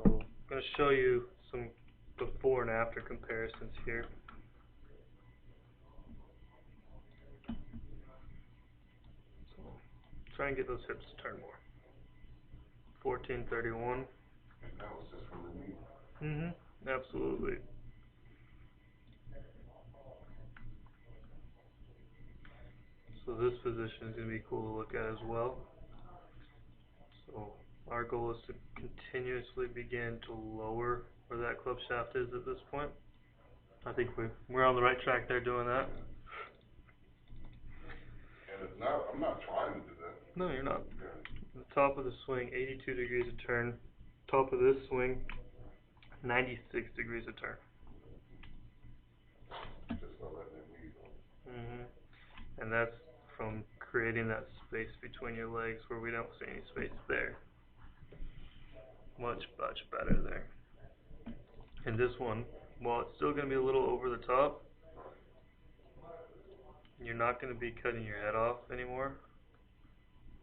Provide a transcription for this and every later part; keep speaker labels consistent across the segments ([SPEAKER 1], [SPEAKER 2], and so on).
[SPEAKER 1] So I'm going to show you some before and after comparisons here. So try and get those hips to turn more. 1431.
[SPEAKER 2] And that was just from the knee.
[SPEAKER 1] Absolutely. So this position is going to be cool to look at as well. So our goal is to continuously begin to lower where that club shaft is at this point. I think we're on the right track there doing that.
[SPEAKER 2] And it's not, I'm not trying to do that.
[SPEAKER 1] No, you're not.
[SPEAKER 2] Yeah.
[SPEAKER 1] The top of the swing, 82 degrees of turn. Top of this swing, 96 degrees of turn.
[SPEAKER 2] Just by letting it lead.
[SPEAKER 1] And that's from creating that space between your legs where we don't see any space there. Much, much better there. And this one, while it's still going to be a little over the top, you're not going to be cutting your head off anymore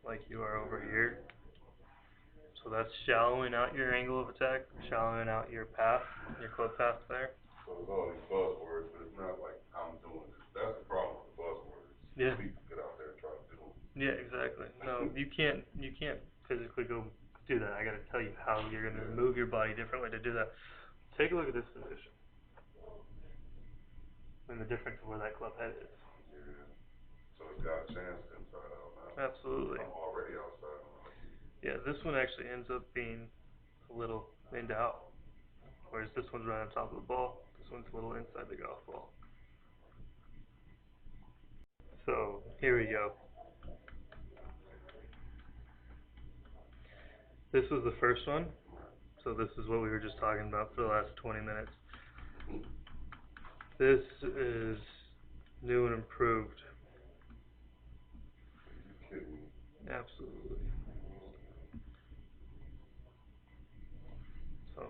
[SPEAKER 1] like you are over here. So that's shallowing out your angle of attack, shallowing out your path, your club path there.
[SPEAKER 2] So it's all these buzzwords, but it's not like I'm doing it. That's the problem with the buzzwords.
[SPEAKER 1] Yeah.
[SPEAKER 2] People get out there and try to do them.
[SPEAKER 1] Yeah, exactly. No, you can't physically go do that. I got to tell you how you're going to move your body differently to do that. Take a look at this position and the difference of where that club head is.
[SPEAKER 2] Yeah. So it's got a chance inside out now.
[SPEAKER 1] Absolutely.
[SPEAKER 2] I'm already outside.
[SPEAKER 1] Yeah, this one actually ends up being a little into out, whereas this one's right on top of the ball. This one's a little inside the golf ball. So here we go. This was the first one. So this is what we were just talking about for the last 20 minutes. This is new and improved.
[SPEAKER 2] Are you kidding me?
[SPEAKER 1] Absolutely. So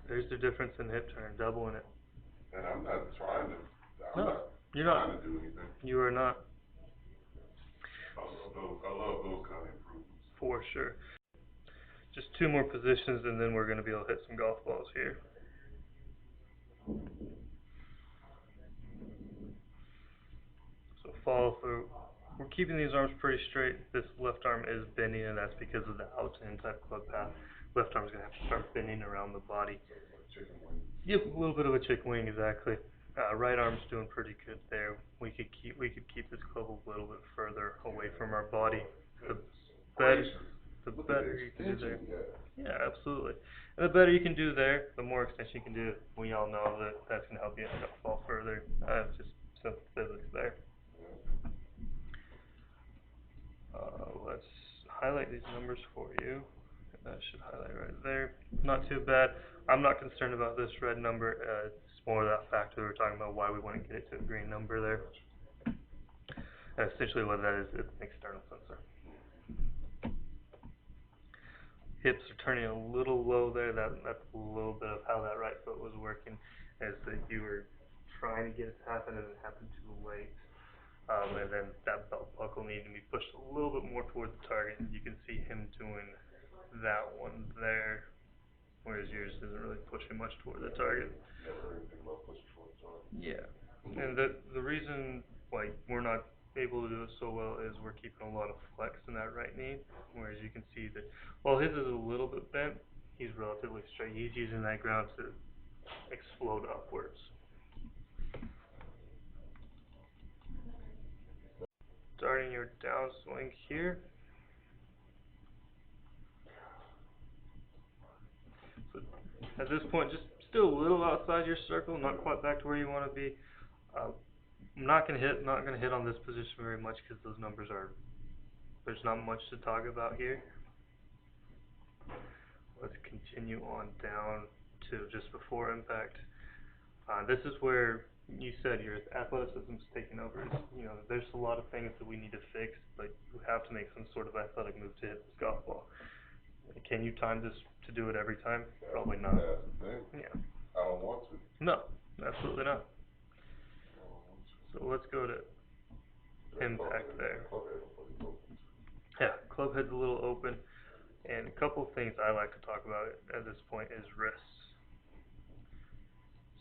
[SPEAKER 1] there's the difference in hip turn, doubling it.
[SPEAKER 2] And I'm not trying to.
[SPEAKER 1] You're
[SPEAKER 2] trying
[SPEAKER 1] not.
[SPEAKER 2] to do anything.
[SPEAKER 1] You are not.
[SPEAKER 2] I love those kind of improvements.
[SPEAKER 1] For sure. Just two more positions and then we're going to be able to hit some golf balls here. So follow through. We're keeping these arms pretty straight. This left arm is bending, and that's because of the out and in type club path. Left arm's going to have to start bending around the body.
[SPEAKER 2] Chicken wing.
[SPEAKER 1] Yep, a little bit of a chicken wing, exactly. Right arm's doing pretty good there. We could keep this club a little bit further away from our body. The better you can do there. Yeah, absolutely. And the better you can do there, the more extension you can do. We all know that that's going to help you fall further. Just simple physics there. Let's highlight these numbers for you. That should highlight right there. Not too bad. I'm not concerned about this red number. It's more that factor we were talking about why we want to get it to a green number there. And essentially what that is, it's an external sensor. Hips are turning a little low there. That's a little bit of how that right foot was working, is that you were trying to get it to happen and it happened too late. And then that belt buckle needed to be pushed a little bit more toward the target. You can see him doing that one there, whereas yours isn't really pushing much toward the target.
[SPEAKER 2] Never heard anything about pushing toward the target.
[SPEAKER 1] Yeah, and the reason why we're not able to do it so well is we're keeping a lot of flex in that right knee, whereas you can see that while his is a little bit bent, he's relatively straight. He's using that ground to explode upwards. Starting your downswing here. So at this point, just still a little outside your circle, not quite back to where you want to be. I'm not gonna hit on this position very much because those numbers there's not much to talk about here. Let's continue on down to just before impact. This is where you said your athleticism's taking over. There's a lot of things that we need to fix, but you have to make some sort of athletic move to hit this golf ball. Can you time this to do it every time? Probably not.
[SPEAKER 2] That's the thing.
[SPEAKER 1] Yeah.
[SPEAKER 2] I don't want to.
[SPEAKER 1] No, absolutely not. So let's go to impact there. Yeah, club head's a little open. And a couple of things I like to talk about at this point is wrists.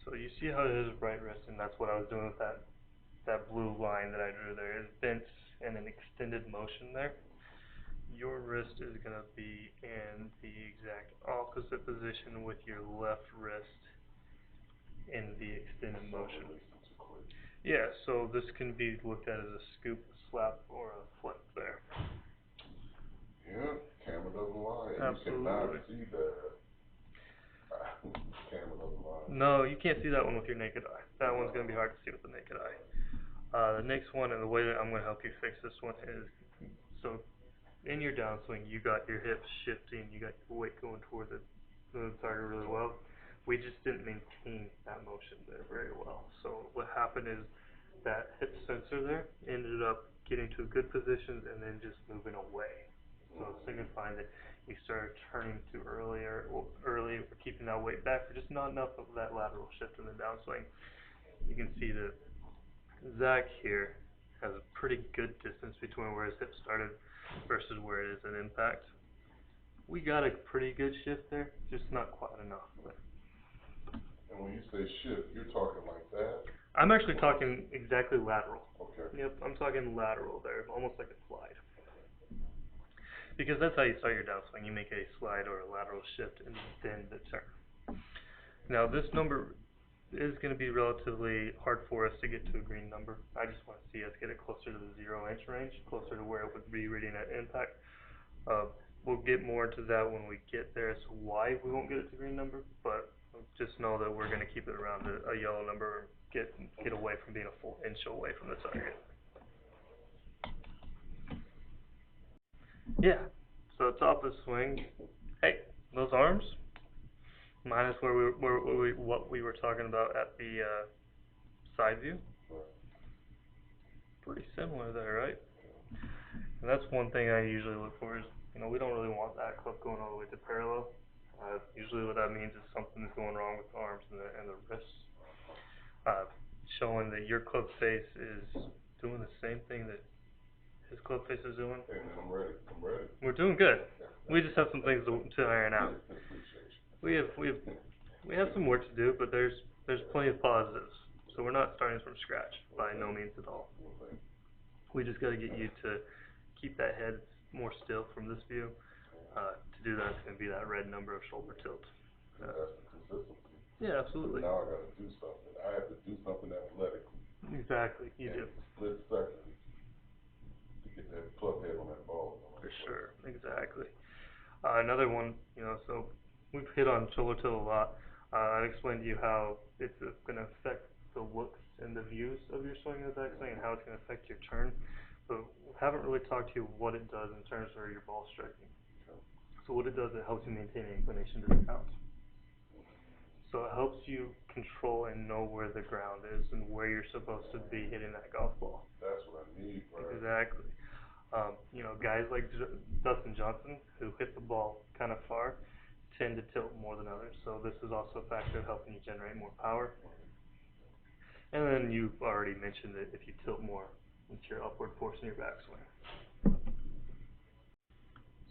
[SPEAKER 1] So you see how it is right wrist, and that's what I was doing with that blue line that I drew there. Is bent and an extended motion there. Your wrist is going to be in the exact opposite position with your left wrist in the extended motion. Yeah, so this can be looked at as a scoop, a slap, or a flip there.
[SPEAKER 2] Yeah, camera doesn't lie.
[SPEAKER 1] Absolutely.
[SPEAKER 2] You cannot see that. Camera doesn't lie.
[SPEAKER 1] No, you can't see that one with your naked eye. That one's going to be hard to see with the naked eye. The next one, and the way that I'm going to help you fix this one is, so in your downswing, you got your hips shifting, you got your weight going toward the target really well. We just didn't maintain that motion there very well. So what happened is that hip sensor there ended up getting to a good position and then just moving away. So signifying that you started turning too early or keeping that weight back, or just not enough of that lateral shift in the downswing. You can see that Zach here has a pretty good distance between where his hip started versus where it is at impact. We got a pretty good shift there, just not quite enough.
[SPEAKER 2] And when you say shift, you're talking like that?
[SPEAKER 1] I'm actually talking exactly lateral.
[SPEAKER 2] Okay.
[SPEAKER 1] Yep, I'm talking lateral there, almost like a slide. Because that's how you start your downswing. You make a slide or a lateral shift and then the turn. Now this number is going to be relatively hard for us to get to a green number. I just want to see us get it closer to the 0-inch range, closer to where it would be reading at impact. We'll get more into that when we get there as to why we won't get it to green number, but just know that we're going to keep it around a yellow number, get away from being a full inch away from the target. Yeah, so top of the swing, hey, those arms, minus what we were talking about at the side view, pretty similar there, right? And that's one thing I usually look for is, we don't really want that club going all the way to parallel. Usually what that means is something is going wrong with the arms and the wrists. Showing that your club face is doing the same thing that his club face is doing.
[SPEAKER 2] Hey man, I'm ready.
[SPEAKER 1] We're doing good. We just have some things to iron out. We have some work to do, but there's plenty of positives. So we're not starting from scratch by no means at all. We just got to get you to keep that head more still from this view. To do that, it's going to be that red number of shoulder tilt.
[SPEAKER 2] That's the consistency.
[SPEAKER 1] Yeah, absolutely.
[SPEAKER 2] Now I got to do something. I have to do something athletically.
[SPEAKER 1] Exactly, you do.
[SPEAKER 2] Split second to get that club head on that ball.
[SPEAKER 1] For sure, exactly. Another one, so we've hit on shoulder tilt a lot. I've explained to you how it's going to affect the looks and the views of your swing and the backswing and how it's going to affect your turn, but we haven't really talked to you what it does in terms of your ball striking. So what it does, it helps you maintain an inclination to the ground. So it helps you control and know where the ground is and where you're supposed to be hitting that golf ball.
[SPEAKER 2] That's what I need, bro.
[SPEAKER 1] Exactly. Guys like Dustin Johnson, who hit the ball kind of far, tend to tilt more than others. So this is also a factor of helping you generate more power. And then you already mentioned that if you tilt more, it's your upward force in your backswing.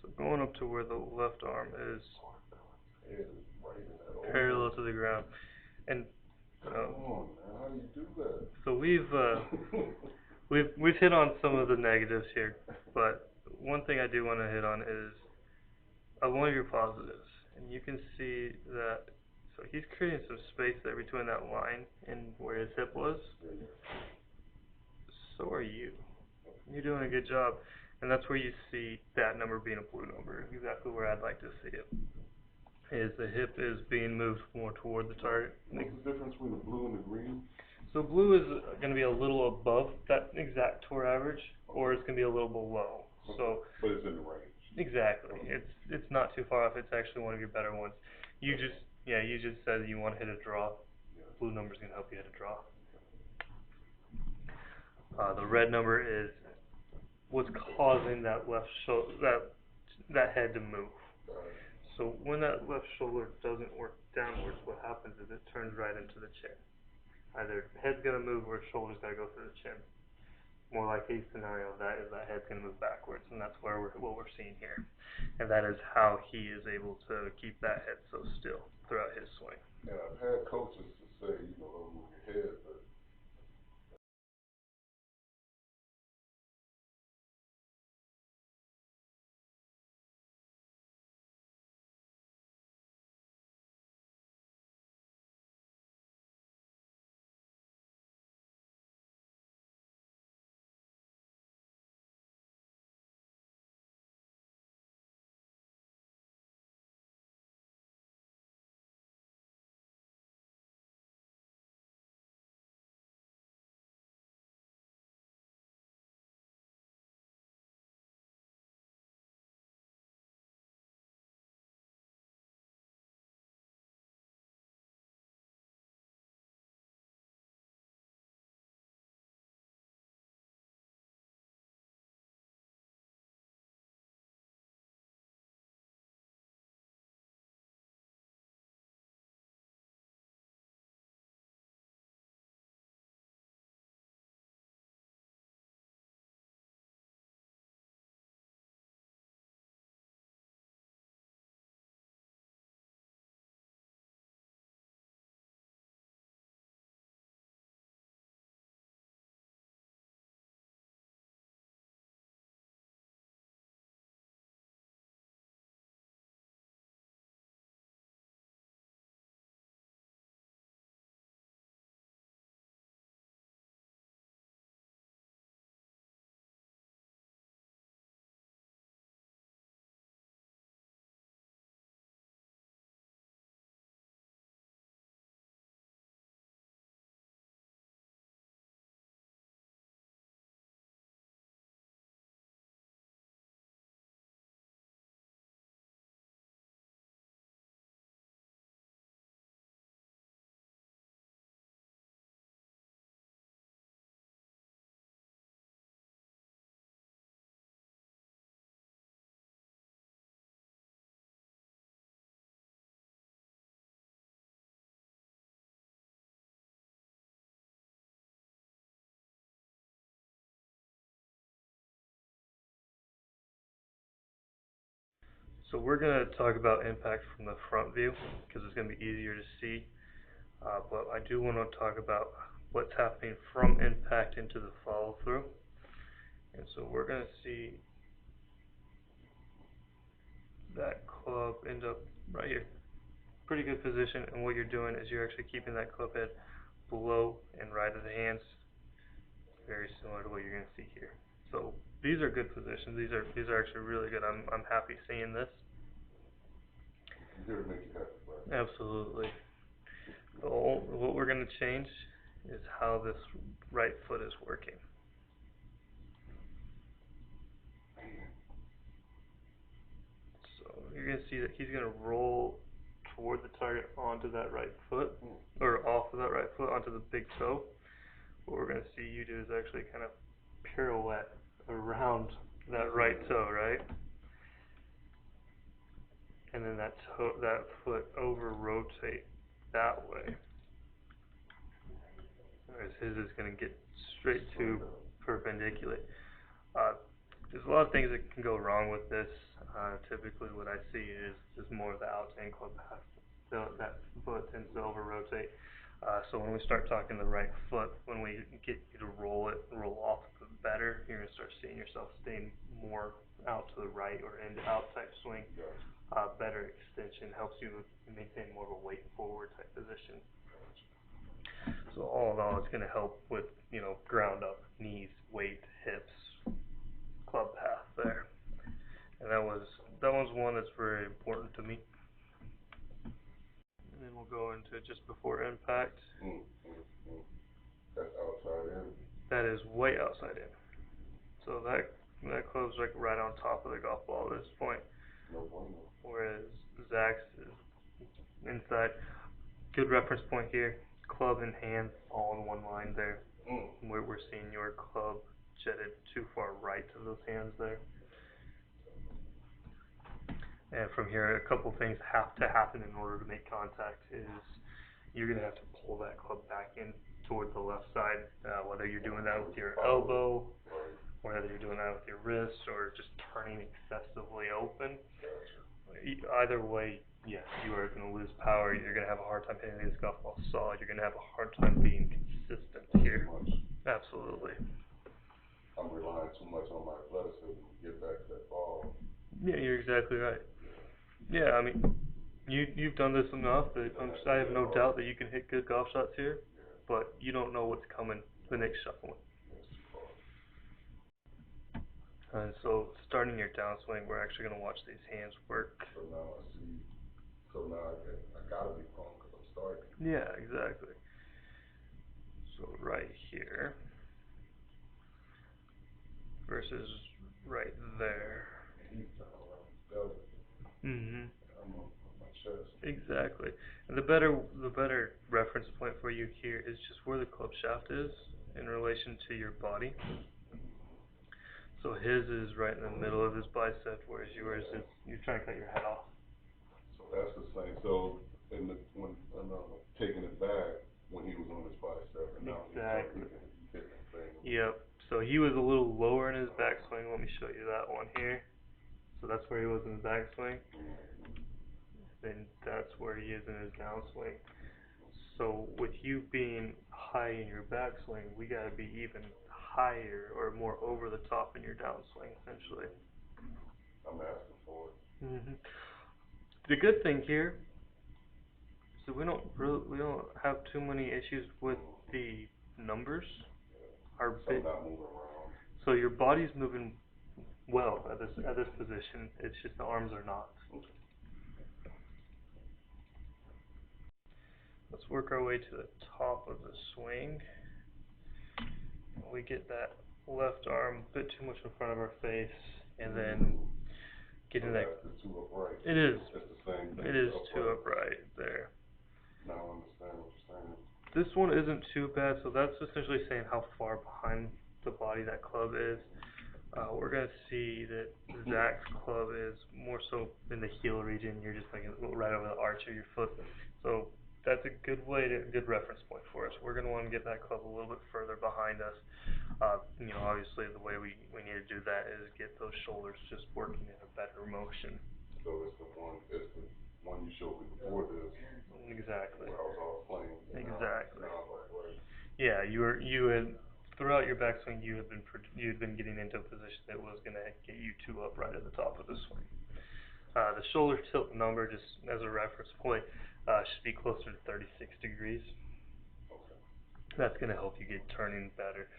[SPEAKER 1] So going up to where the left arm is parallel to the ground, and
[SPEAKER 2] come on, man, how do you do that?
[SPEAKER 1] so we've hit on some of the negatives here, but one thing I do want to hit on is one of your positives, and you can see that. So he's creating some space there between that line and where his hip was. So are you. You're doing a good job. And that's where you see that number being a blue number, exactly where I'd like to see it. Is the hip is being moved more toward the target.
[SPEAKER 2] What's the difference between the blue and the green?
[SPEAKER 1] So blue is going to be a little above that exact tour average, or it's going to be a little below. So,
[SPEAKER 2] but it's in the range.
[SPEAKER 1] Exactly. It's not too far off. It's actually one of your better ones. You just said you want to hit a draw. Blue number is going to help you hit a draw. The red number is what's causing that left that head to move. So when that left shoulder doesn't work downwards, what happens is it turns right into the chin. Either head's gonna move or shoulder's gotta go through the chin. more likely scenario of that is that head's going to move backwards, and that's what we're seeing here, and that is how he is able to keep that head so still throughout his swing.
[SPEAKER 2] And I've had coaches to say, don't move your head, but
[SPEAKER 1] So we're going to talk about impact from the front view because it's going to be easier to see. But I do want to talk about what's happening from impact into the follow through. And so we're going to see that club end up right here. Pretty good position, and what you're doing is you're actually keeping that club head below and right of the hands, very similar to what you're going to see here. So these are good positions. These are actually really good. I'm happy seeing this.
[SPEAKER 2] I'm here to make you happy, right?
[SPEAKER 1] Absolutely. What we're going to change is how this right foot is working. So you're going to see that he's going to roll toward the target onto that right foot, or off of that right foot onto the big toe. What we're going to see you do is actually kind of pirouette around that right toe, right? And then that foot over rotate that way. Whereas his is going to get straight to perpendicular. There's a lot of things that can go wrong with this. Typically what I see is more of the outside club path. That foot tends to over rotate. So when we start talking the right foot, when we get you to roll off better, you're going to start seeing yourself staying more out to the right or into out type swing. Better extension helps you maintain more of a weight forward type position. So all in all, it's going to help with ground up, knees, weight, hips, club path there. And that was one that's very important to me. And then we'll go into just before impact.
[SPEAKER 2] That's outside in.
[SPEAKER 1] That is way outside in. So that club's like right on top of the golf ball at this point.
[SPEAKER 2] No bueno.
[SPEAKER 1] Whereas Zach's is inside. Good reference point here. Club and hand all in one line there. We're seeing your club jetted too far right of those hands there. And from here, a couple things have to happen in order to make contact. Is you're going to have to pull that club back in toward the left side, whether you're doing that with your elbow, or whether you're doing that with your wrist, or just turning excessively open. Either way, yes, you are going to lose power. You're going to have a hard time hitting this golf ball solid. You're going to have a hard time being consistent here. Absolutely.
[SPEAKER 2] I'm relying too much on my athleticism to get back to that ball.
[SPEAKER 1] Yeah, you're exactly right. Yeah, I mean, you've done this enough that I have no doubt that you can hit good golf shots here, but you don't know what's coming the next shuffle. And so, starting your downswing, we're actually going to watch these hands work.
[SPEAKER 2] So now I see. So now I gotta be prone because I'm starting.
[SPEAKER 1] Yeah, exactly. So right here versus right there.
[SPEAKER 2] He's down around his belly.
[SPEAKER 1] Mhm.
[SPEAKER 2] I'm on my chest.
[SPEAKER 1] Exactly. And the better reference point for you here is just where the club shaft is in relation to your body. So his is right in the middle of his bicep, whereas yours is you're trying to cut your head off.
[SPEAKER 2] So that's the same. So when taking it back when he was on his bicep and now
[SPEAKER 1] Exactly.
[SPEAKER 2] he's hitting that thing.
[SPEAKER 1] Yep. So he was a little lower in his backswing. Let me show you that one here. So that's where he was in his backswing. Then that's where he is in his downswing. So with you being high in your backswing, we got to be even higher or more over the top in your downswing, essentially.
[SPEAKER 2] I'm asking for it.
[SPEAKER 1] The good thing here is that we don't have too many issues with the numbers. Our
[SPEAKER 2] So I'm not moving around.
[SPEAKER 1] So your body's moving well at this position. It's just the arms are not. Let's work our way to the top of the swing. We get that left arm a bit too much in front of our face, and then getting that.
[SPEAKER 2] That's too upright.
[SPEAKER 1] It is.
[SPEAKER 2] It's the same thing.
[SPEAKER 1] It is too upright there.
[SPEAKER 2] Now I understand what you're saying.
[SPEAKER 1] This one isn't too bad, so that's essentially saying how far behind the body that club is. We're going to see that Zach's club is more so in the heel region. You're just like right over the arch of your foot. So that's a good good reference point for us. We're going to want to get that club a little bit further behind us. Obviously the way we need to do that is get those shoulders just working in a better motion.
[SPEAKER 2] So it's the one you showed me before this.
[SPEAKER 1] Exactly.
[SPEAKER 2] Where I was off playing.
[SPEAKER 1] Exactly.
[SPEAKER 2] Now I'm upright.
[SPEAKER 1] Yeah, you had throughout your backswing you had been getting into a position that was going to get you too upright at the top of the swing. The shoulder tilt number, just as a reference point, should be closer to 36 degrees.
[SPEAKER 2] Okay.
[SPEAKER 1] That's going to help you get turning better.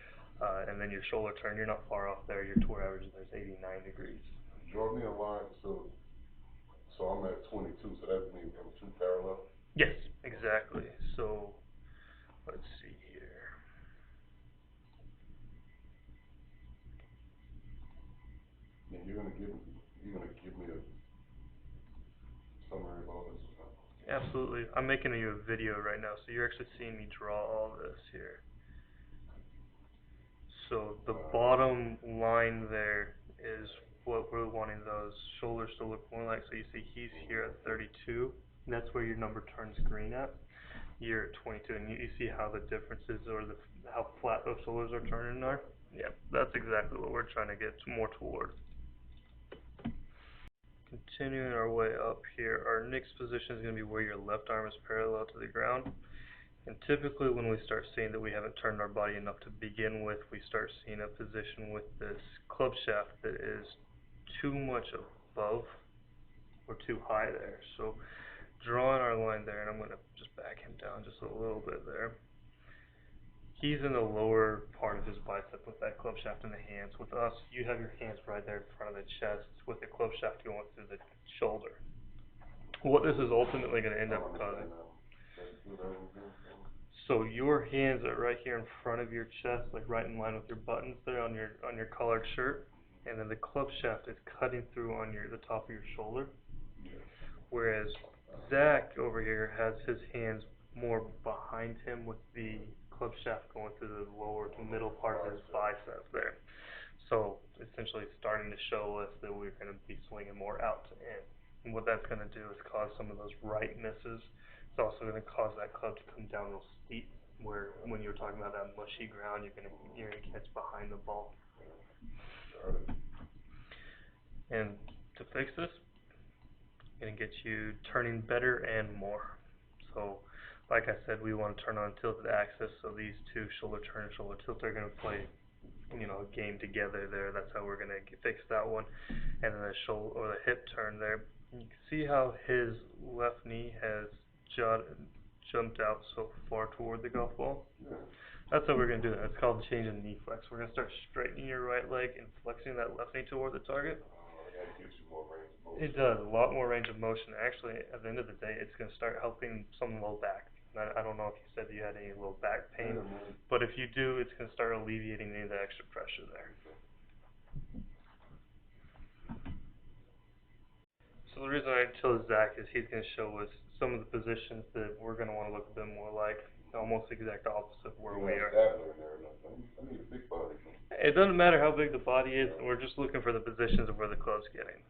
[SPEAKER 1] And then your shoulder turn, you're not far off there. Your tour average there's 89 degrees.
[SPEAKER 2] Draw me a line. So I'm at 22. So that means I'm two parallel.
[SPEAKER 1] Yes, exactly. So let's see here.
[SPEAKER 2] And you're gonna give me a summary of all this or something?
[SPEAKER 1] Absolutely. I'm making you a video right now, so you're actually seeing me draw all this here. So the bottom line there is what we're wanting those shoulders to look more like. So you see he's here at 32. That's where your number turns green at. You're at 22, and you see how the differences or how flat those shoulders are turning are. Yeah, that's exactly what we're trying to get more toward. Continuing our way up here, our next position is going to be where your left arm is parallel to the ground. And typically when we start seeing that we haven't turned our body enough to begin with, we start seeing a position with this club shaft that is too much above or too high there. So drawing our line there, and I'm going to just back him down just a little bit there. He's in the lower part of his bicep with that club shaft in the hands. With us, you have your hands right there in front of the chest with the club shaft going through the shoulder. What this is ultimately going to end up causing. So your hands are right here in front of your chest, like right in line with your buttons there on your collared shirt, and then the club shaft is cutting through on the top of your shoulder. Whereas Zach over here has his hands more behind him with the club shaft going through the lower to middle part of his bicep there. So essentially it's starting to show us that we're going to be swinging more out to in. And what that's going to do is cause some of those right misses. It's also going to cause that club to come down real steep. where when you were talking about that mushy ground, you're gonna catch behind the ball.
[SPEAKER 2] Got it.
[SPEAKER 1] And to fix this, gonna get you turning better and more. So, like I said, we want to turn on tilted axis, so these two, shoulder turn and shoulder tilt, are gonna play, a game together there. That's how we're gonna fix that one. And then the shoulder or the hip turn there. You can see how his left knee has jumped out so far toward the golf ball.
[SPEAKER 2] Yeah.
[SPEAKER 1] That's how we're gonna do that. It's called changing knee flex. We're gonna start straightening your right leg and flexing that left knee toward the target.
[SPEAKER 2] That gives you more range of motion.
[SPEAKER 1] It does a lot more range of motion. Actually, at the end of the day, it's gonna start helping some low back. I don't know if you said you had any low back pain,
[SPEAKER 2] Yeah,
[SPEAKER 1] but if you do, it's gonna start alleviating any of the extra pressure there. So the reason I chose Zach is he's going to show us some of the positions that we're going to want to look a bit more like, almost exact opposite of where we are.
[SPEAKER 2] I need a big body.
[SPEAKER 1] It doesn't matter how big the body is, we're just looking for the positions of where the club's getting.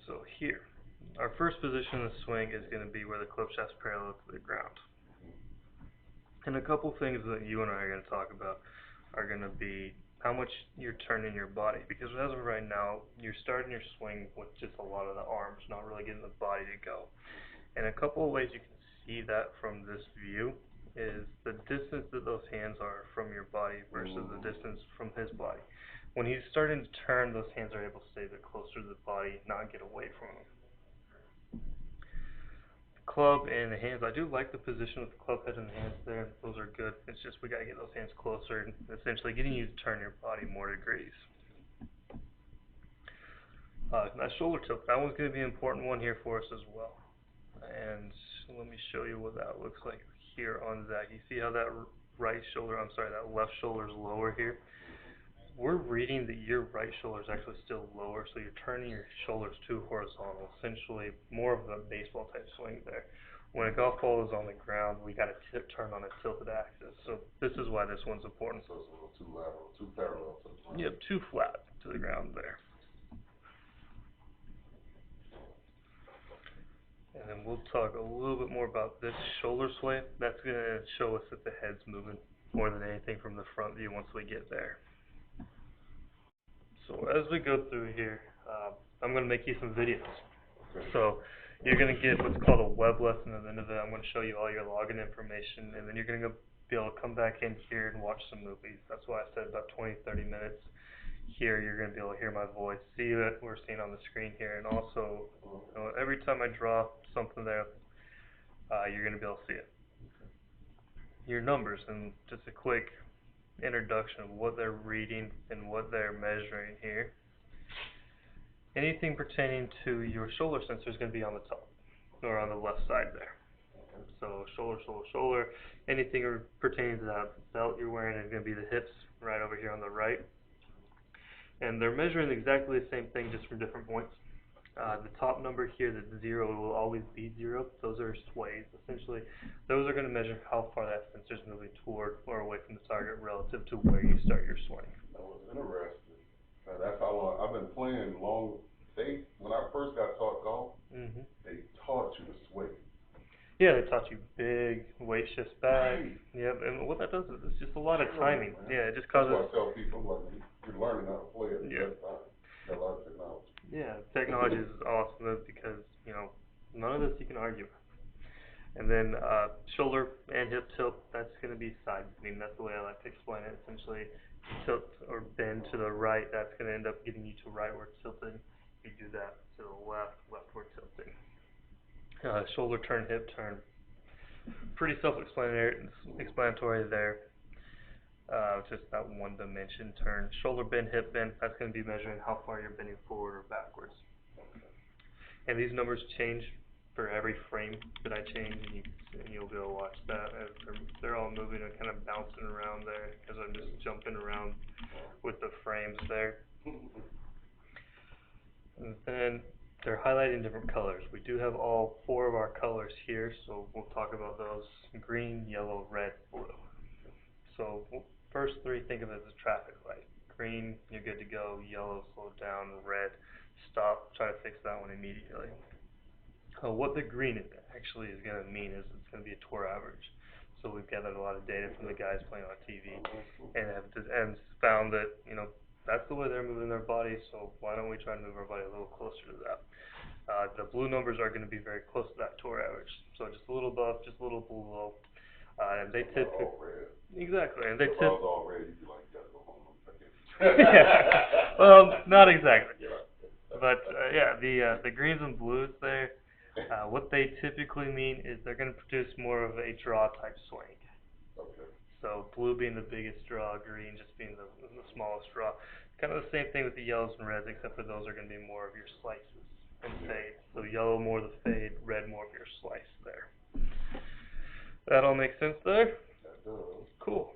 [SPEAKER 1] So here, our first position in the swing is going to be where the club shaft's parallel to the ground. And a couple things that you and I are going to talk about are going to be how much you're turning your body, because as of right now, you're starting your swing with just a lot of the arms, not really getting the body to go. And a couple of ways you can see that from this view is the distance that those hands are from your body versus the distance from his body. When he's starting to turn, those hands are able to stay a bit closer to the body, not get away from him. Club and the hands, I do like the position with the club head and the hands there. Those are good. It's just we got to get those hands closer and essentially getting you to turn your body more degrees. That shoulder tilt, that one's going to be an important one here for us as well. And let me show you what that looks like here on Zach. You see how that that left shoulder is lower here? We're reading that your right shoulder is actually still lower, so you're turning your shoulders too horizontal, essentially more of a baseball type swing there. When a golf ball is on the ground, we got to turn on a tilted axis. So this is why this one's important.
[SPEAKER 2] So it's a little too lateral, too parallel to the ground.
[SPEAKER 1] Yep, too flat to the ground there. And then we'll talk a little bit more about this shoulder sway. That's going to show us that the head's moving more than anything from the front view once we get there. So as we go through here, I'm going to make you some videos. So you're going to get what's called a web lesson at the end of it. I'm going to show you all your login information, and then you're going to be able to come back in here and watch some movies. That's why I said about 20, 30 minutes. Here you're going to be able to hear my voice, see what we're seeing on the screen here, and also every time I draw something there, you're going to be able to see it. Your numbers, and just a quick introduction of what they're reading and what they're measuring here. Anything pertaining to your shoulder sensor is going to be on the top, or on the left side there. So shoulder, shoulder, shoulder. Anything pertaining to that belt you're wearing is going to be the hips right over here on the right. And they're measuring exactly the same thing, just from different points. The top number here, the 0, will always be 0. Those are sways. Essentially, those are going to measure how far that sensor is moving toward or away from the target relative to where you start your swing.
[SPEAKER 2] That was interesting. That's how long I've been playing. When I first got taught golf, they taught you to sway.
[SPEAKER 1] Yeah, they taught you big weight shifts back. Right. Yeah, and what that does is it's just a lot of timing. Yeah, it just causes.
[SPEAKER 2] That's why I tell people, I'm like, you're learning how to play at the same time. Got a lot of technology.
[SPEAKER 1] Yeah, technology is awesome because none of this you can argue with. And then shoulder and hip tilt, that's going to be side bending. That's the way I like to explain it. Essentially, tilt or bend to the right, that's going to end up getting you to rightward tilting. You do that to the left, leftward tilting. Shoulder turn, hip turn. Pretty self-explanatory there. Just that one dimension turn. Shoulder bend, hip bend, that's going to be measuring how far you're bending forward or backwards. And these numbers change for every frame that I change, and you'll be able to watch that as they're all moving and kind of bouncing around there as I'm just jumping around with the frames there. And then they're highlighting different colors. We do have all 4 of our colors here, so we'll talk about those: green, yellow, red, blue. So first 3, think of it as a traffic light. Green, you're good to go. Yellow, slow down. Red, stop. Try to fix that one immediately. What the green actually is going to mean is it's going to be a tour average. So we've gathered a lot of data from the guys playing on TV, and found that that's the way they're moving their body. So why don't we try to move our body a little closer to that? The blue numbers are going to be very close to that tour average, so just a little above, just a little below. And they typically exactly, and they
[SPEAKER 2] typically. If I was all red, you'd be like, you gotta go home.
[SPEAKER 1] yeah. Well, not exactly. But yeah, the greens and blues there, what they typically mean is they're going to produce more of a draw type swing.
[SPEAKER 2] Okay.
[SPEAKER 1] So blue being the biggest draw, green just being the smallest draw. Kind of the same thing with the yellows and reds, except for those are going to be more of your slices and fades. So yellow more the fade, red more of your slice there. That all makes sense there?
[SPEAKER 2] That does.
[SPEAKER 1] Cool.